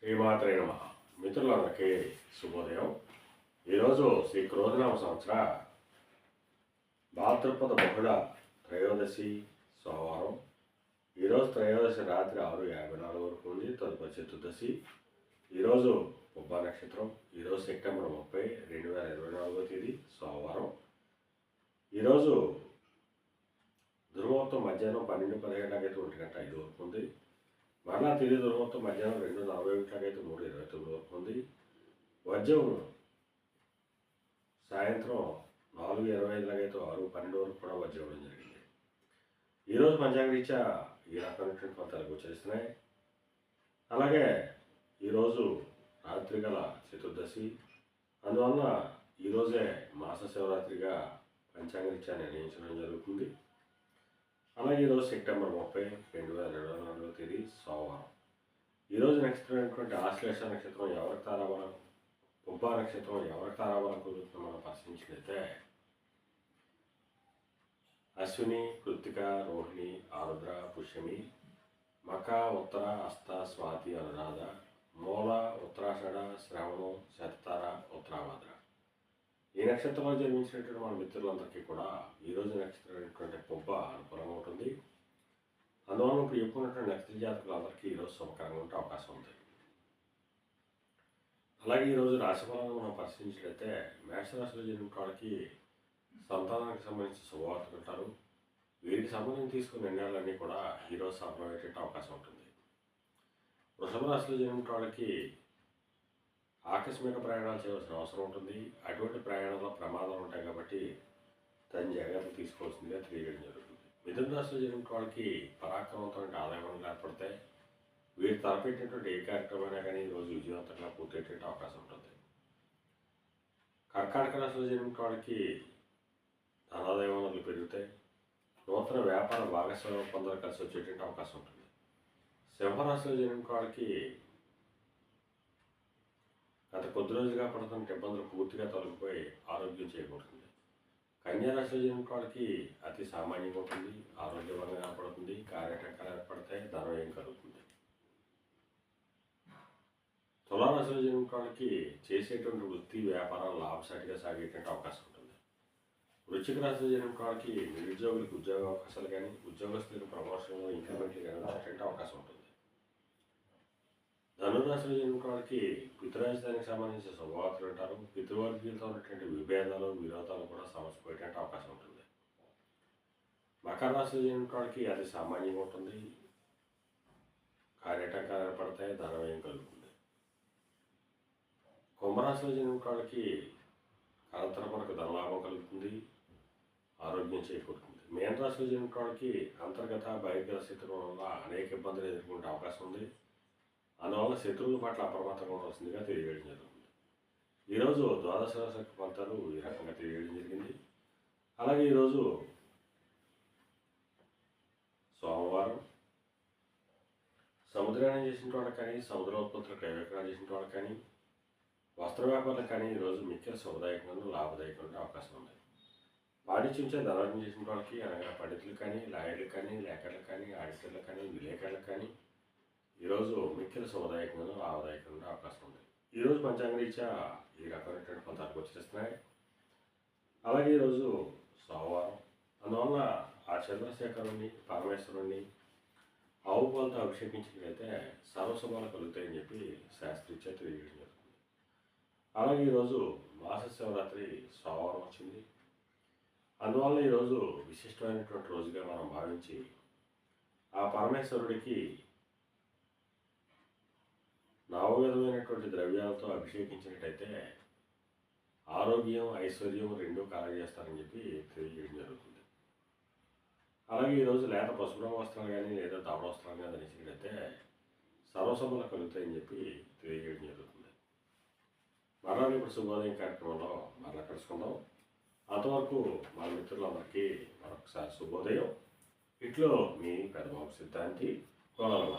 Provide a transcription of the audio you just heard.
శ్రీమాత్రే నమః. మిత్రులందరికీ శుభోదయం. ఈరోజు శ్రీ క్రోధనామ సంవత్సర భాద్రపద బహుళ త్రయోదశి సోమవారం. ఈరోజు త్రయోదశి రాత్రి 6:54 వరకు ఉంది. తదుపరి చతుర్దశి. ఈరోజు పుబ్బా నక్షత్రం. ఈరోజు సెప్టెంబర్ 30, 2024 తేదీ సోమవారం. ఈరోజు దుర్ముహూర్తం మధ్యాహ్నం 12:17 1:05 వరకు ఉంది. మరలా తిరిగి దుర్ముహూర్తం మధ్యాహ్నం 2:41 3:29 వరకు ఉంది. వజ్రం సాయంత్రం 4:25 6:12 వరకు కూడా వజ్రం ఇవ్వడం జరిగింది. ఈరోజు పంచాంగరీత్యా ఈ రకమైనటువంటి ఫలితాలు గోచరిస్తున్నాయి. అలాగే ఈరోజు రాత్రి గల చతుర్దశి, అందువలన ఈరోజే మాస శివరాత్రిగా పంచాంగరీత్యా నిర్ణయించడం జరుగుతుంది. అలాగే ఈరోజు సెప్టెంబర్ 30, 2024 తేదీ సోమవారం. ఈరోజు నక్షత్రమైనటువంటి ఆశ్లేష నక్షత్రం ఎవరికి తారాబలం, పుబ్బా నక్షత్రం ఎవరికి తారాబలం కుదురుతుందో మనం పరిశీలించినట్లయితే అశ్విని, కృత్తిక, రోహిణి, ఆరుద్ర, పుష్యమి, మక, ఉత్తర, హస్త, స్వాతి, అనురాధ, మూల, ఉత్తరాషాఢ, శ్రవణం, శతతార, ఉత్తరాభద్ర. ఈ నక్షత్రంలో జన్మించినటువంటి మన మిత్రులందరికీ కూడా ఈరోజు నక్షత్రమైనటువంటి పుబ్బ అనుకూలంగా ఉంటుంది. అందువల్ల ఇప్పుడు చెప్పుకున్నటువంటి నక్షత్ర జాతకులందరికీ ఈరోజు శుభకరంగా ఉంటే అవకాశం ఉంది. అలాగే ఈరోజు రాశిఫలాలను మనం పరిశీలించినట్లయితే మేషరాశిలో జన్మించిన వాళ్ళకి సంతానానికి సంబంధించిన శుభవార్తలు ఉంటారు. వీరికి సంబంధించి తీసుకున్న నిర్ణయాలన్నీ కూడా ఈరోజు సఫలమయ్యేట అవకాశం ఉంటుంది. వృషభ రాశిలో జన్మించిన వాళ్ళకి ఆకస్మిక ప్రయాణాలు చేయవలసిన అవసరం ఉంటుంది. అటువంటి ప్రయాణాల్లో ప్రమాదాలు ఉంటాయి కాబట్టి దాని జాగ్రత్తలు తీసుకోవాల్సిందిగా తెలియజేయడం జరుగుతుంది. మిథున రాశిలో జన్మించిన వాళ్ళకి పరాక్రమంతో ఆదాయం ఏర్పడతాయి. వీరు తలపెట్టినటువంటి ఏ కార్యక్రమైనా కానీ ఈరోజు విజయవంతంగా పూర్తయ్యేటువంటి అవకాశం ఉంటుంది. కర్కాటక రాశిలో జన్మించిన వాళ్ళకి ధనాదాయ వనరులు పెరుగుతాయి. నూతన వ్యాపార భాగస్వామ్యం పొందలు కలిసి వచ్చేటువంటి అవకాశం ఉంటుంది. సింహరాశిలో జన్మించిన వాళ్ళకి గత కొద్ది రోజులుగా పడుతున్న ఇబ్బందులు పూర్తిగా తొలగిపోయి ఆరోగ్యం చేకూరుతుంది. కన్యారాశిలో జన్మించిన వాళ్ళకి అతి సామాన్యంగా ఉంటుంది. ఆరోగ్యవంతంగా ఏర్పడుతుంది. కార్యటంకాలు ఏర్పడతాయి. ధనం కలుగుతుంది. తులారాశిలో జన్మించిన వాళ్ళకి చేసేటువంటి వృత్తి వ్యాపారాలు లాభసాటిగా సాగేటువంటి అవకాశం ఉంటుంది. వృశ్చిక రాశిలో జన్మించిన వాళ్ళకి నిరుద్యోగులకు ఉద్యోగ అవకాశాలు కానీ ఉద్యోగస్తులకు ప్రమోషన్లు ఇంక్రిమెంట్లు కానీ వచ్చేటువంటి అవకాశం ఉంటుంది. ధనురాశిలో జన్మించిన వాళ్ళకి పితృరాజధానికి సంబంధించిన శుభవార్తలు ఉంటారు. పితృవర్గీయులతో ఉన్నటువంటి విభేదాలు విరోధాలు కూడా సమసిపోయేటువంటి అవకాశం ఉంటుంది. మకర రాశిలో జన్మించిన వాళ్ళకి అది సామాన్యంగా ఉంటుంది. కార్యటంకాలు ఏర్పడతాయి. ధనవ్యయం కలుగుతుంది. కుంభరాశిలో జన్మించిన వాళ్ళకి కాలతరపునకు ధనలాభం కలుగుతుంది. ఆరోగ్యం చేకూరుతుంది. మీన రాశిలో జన్మించిన వాళ్ళకి అంతర్గత బహిర్గత శత్రువుల వల్ల అనేక ఇబ్బందులు ఎదుర్కొనే అవకాశం ఉంది. అందువల్ల శత్రువుల పట్ల అప్రమత్తంగా ఉండవలసిందిగా తెలియజేయడం జరుగుతుంది. ఈరోజు ద్వాదశ రాశి ఫలితాలు ఈ రకంగా తెలియజేయడం జరిగింది. అలాగే ఈరోజు సోమవారం సముద్రయానం చేసిన వాళ్ళకి కానీ సముద్ర ఉత్పత్తులు క్రయ విక్రయాలు చేసిన వాళ్ళకి కానీ వస్త్ర వ్యాపారులకు కానీ ఈరోజు మిక్కిల శుభదాయకంగా లాభదాయకంగా అవకాశం ఉంది. పాడిచుంచే ధనార్జన చేసిన వాళ్ళకి అనగా పండితులు కానీ లాయర్లకు కానీ లేఖర్లకు కానీ ఆడిటర్లకు కానీ విలేకరులకు కానీ ఈరోజు మిక్కిల శుభదాయకంగా లాభదాయకంగా అవకాశం ఉంది. ఈరోజు పంచాంగరీత్యా ఈ రకమైనటువంటి ఫలితాలు గోచరిస్తున్నాయి. అలాగే ఈరోజు సోమవారం, అందువల్ల ఆ చంద్రశేఖరుని పరమేశ్వరుణ్ణి ఆవు పాలతో అభిషేకించినట్లయితే సర్వశుభాలు కలుగుతాయని చెప్పి శాస్త్రీత్యా తెలియజేయడం జరుగుతుంది. అలాగే ఈరోజు మాస శివరాత్రి సోమవారం వచ్చింది. అందువల్ల ఈరోజు విశిష్టమైనటువంటి రోజుగా మనం భావించి ఆ పరమేశ్వరుడికి నవవిధమైనటువంటి ద్రవ్యాలతో అభిషేకించినట్టయితే ఆరోగ్యం ఐశ్వర్యం రెండూ కలగజేస్తారని చెప్పి తెలియజేయడం జరుగుతుంది. అలాగే ఈరోజు లేత పసుపు రంగు వస్త్రాలు కానీ లేదా దవడ వస్త్రాలు కానీ ధరించినట్టయితే సర్వసభలు కలుగుతాయని చెప్పి తెలియజేయడం జరుగుతుంది. మరలా ఇప్పుడు శుభోదయం కార్యక్రమంలో మరలా కలుసుకుందాం. అంతవరకు మన మిత్రులందరికీ మరొకసారి శుభోదయం. ఇట్లో మీ పెద్దబాబు సిద్ధాంతి కోలాల.